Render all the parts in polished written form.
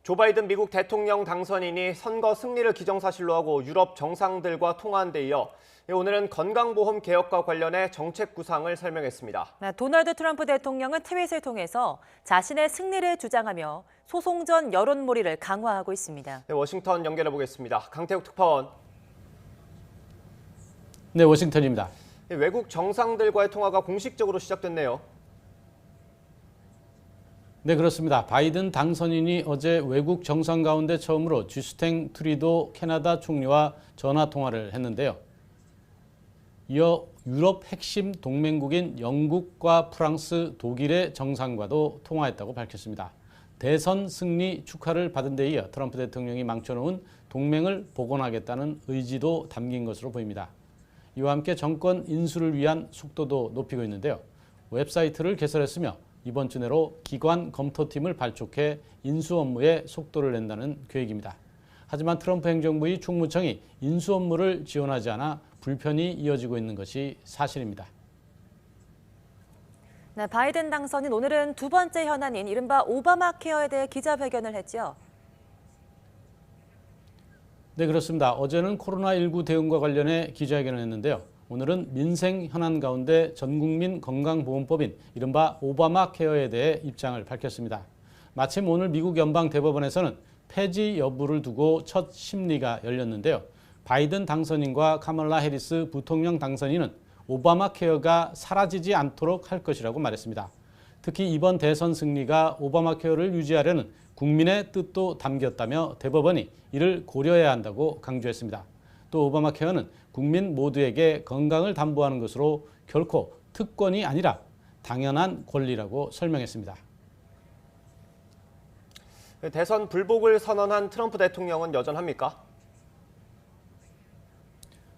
조 바이든 미국 대통령 당선인이 선거 승리를 기정사실로 하고 유럽 정상들과 통화한 데 이어 오늘은 건강보험 개혁과 관련해 정책 구상을 설명했습니다. 도널드 트럼프 대통령은 트윗을 통해서 자신의 승리를 주장하며 소송 전 여론몰이를 강화하고 있습니다. 워싱턴 연결해 보겠습니다. 강태욱 특파원. 네, 워싱턴입니다. 외국 정상들과의 통화가 공식적으로 시작됐네요. 네, 그렇습니다. 바이든 당선인이 어제 외국 정상 가운데 처음으로 주스탱 트리도 캐나다 총리와 전화 통화를 했는데요. 이어 유럽 핵심 동맹국인 영국과 프랑스, 독일의 정상과도 통화했다고 밝혔습니다. 대선 승리 축하를 받은 데 이어 트럼프 대통령이 망쳐놓은 동맹을 복원하겠다는 의지도 담긴 것으로 보입니다. 이와 함께 정권 인수를 위한 속도도 높이고 있는데요. 웹사이트를 개설했으며 이번 주 내로 기관 검토팀을 발족해 인수 업무에 속도를 낸다는 계획입니다. 하지만 트럼프 행정부의 총무청이 인수 업무를 지원하지 않아 불편이 이어지고 있는 것이 사실입니다. 네, 바이든 당선인 오늘은 두 번째 현안인 이른바 오바마 케어에 대해 기자회견을 했죠. 네, 그렇습니다. 어제는 코로나19 대응과 관련해 기자회견을 했는데요. 오늘은 민생 현안 가운데 전국민 건강보험법인 이른바 오바마 케어에 대해 입장을 밝혔습니다. 마침 오늘 미국 연방 대법원에서는 폐지 여부를 두고 첫 심리가 열렸는데요. 바이든 당선인과 카멀라 해리스 부통령 당선인은 오바마 케어가 사라지지 않도록 할 것이라고 말했습니다. 특히 이번 대선 승리가 오바마 케어를 유지하려는 국민의 뜻도 담겼다며 대법원이 이를 고려해야 한다고 강조했습니다. 또 오바마 케어는 국민 모두에게 건강을 담보하는 것으로 결코 특권이 아니라 당연한 권리라고 설명했습니다. 대선 불복을 선언한 트럼프 대통령은 여전합니까?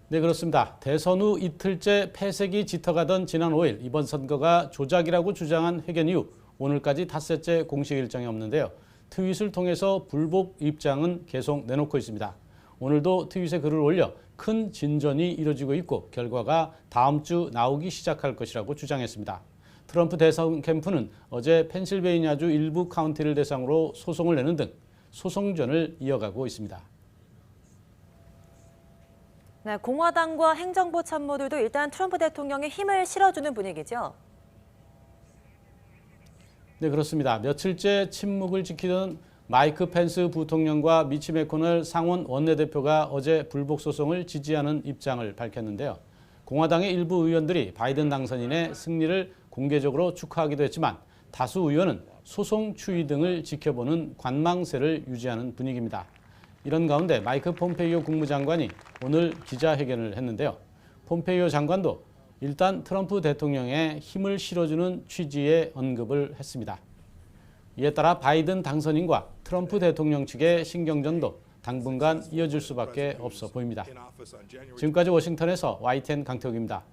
네, 그렇습니다. 대선 후 이틀째 패색이 짙어가던 지난 5일 이번 선거가 조작이라고 주장한 회견 이후 오늘까지 닷새째 공식 일정이 없는데요. 트윗을 통해서 불복 입장은 계속 내놓고 있습니다. 오늘도 트윗에 글을 올려 큰 진전이 이뤄지고 있고 결과가 다음 주 나오기 시작할 것이라고 주장했습니다. 트럼프 대선 캠프는 어제 펜실베이니아주 일부 카운티를 대상으로 소송을 내는 등 소송전을 이어가고 있습니다. 네, 공화당과 행정부 참모들도 일단 트럼프 대통령에 힘을 실어주는 분위기죠. 네, 그렇습니다. 며칠째 침묵을 지키던 마이크 펜스 부통령과 미치 매코넬 상원 원내대표가 어제 불복 소송을 지지하는 입장을 밝혔는데요. 공화당의 일부 의원들이 바이든 당선인의 승리를 공개적으로 축하하기도 했지만 다수 의원은 소송 추이 등을 지켜보는 관망세를 유지하는 분위기입니다. 이런 가운데 마이크 폼페이오 국무장관이 오늘 기자회견을 했는데요. 폼페이오 장관도 일단 트럼프 대통령에 힘을 실어주는 취지의 언급을 했습니다. 이에 따라 바이든 당선인과 트럼프 대통령 측의 신경전도 당분간 이어질 수밖에 없어 보입니다. 지금까지 워싱턴에서 YTN 강태욱입니다.